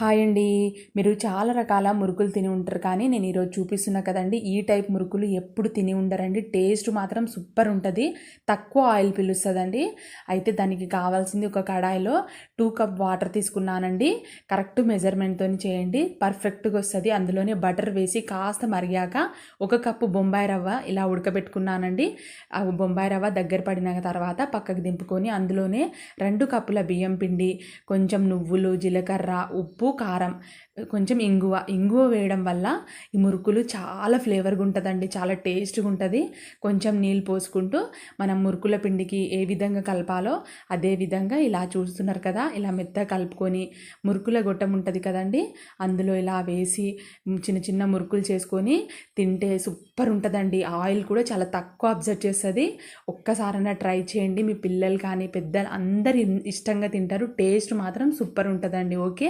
Hi అండి. మీరు చాలా రకాల మురుకులు తిని ఉంటారు, కానీ నేను ఈరోజు చూపిస్తున్నా కదండి, ఈ టైప్ మురుకులు ఎప్పుడు తిని ఉండరండి. టేస్ట్ మాత్రం సూపర్ ఉంటుంది, తక్కువ ఆయిల్ పిలుస్తుందండి. అయితే దానికి కావాల్సింది ఒక కడాయిలో 2 కప్ వాటర్ తీసుకున్నానండి. కరెక్ట్ మెజర్మెంట్తో చేయండి, పర్ఫెక్ట్గా వస్తుంది. అందులోనే బటర్ వేసి కాస్త మరిగాక 1 కప్పు బొంబాయి రవ్వ ఇలా ఉడకబెట్టుకున్నానండి. ఆ బొంబాయి రవ్వ దగ్గర పడిన తర్వాత పక్కకు దింపుకొని అందులోనే 2 కప్పుల బియ్యం పిండి, కొంచెం నువ్వులు, జీలకర్ర, ఉప్పు, కారం, కొంచెం ఇంగువ వేయడం వల్ల ఈ మురుకులు చాలా ఫ్లేవర్గా ఉంటుందండి, చాలా టేస్ట్గా ఉంటుంది. కొంచెం నీళ్ళు పోసుకుంటూ మనం మురుకుల పిండికి ఏ విధంగా కలపాలో అదే విధంగా ఇలా చూస్తున్నారు కదా, ఇలా మెత్తగా కలుపుకొని మురుకుల గొట్టం ఉంటుంది కదండి, అందులో ఇలా వేసి చిన్న చిన్న మురుకులు చేసుకొని తింటే సూపర్ ఉంటుందండి. ఆయిల్ కూడా చాలా తక్కువ అబ్జర్వ్ చేస్తుంది. ఒక్కసారైనా ట్రై చేయండి, మీ పిల్లలు కానీ పెద్దలు అందరు ఇష్టంగా తింటారు. టేస్ట్ మాత్రం సూపర్ ఉంటుందండి. ఓకే.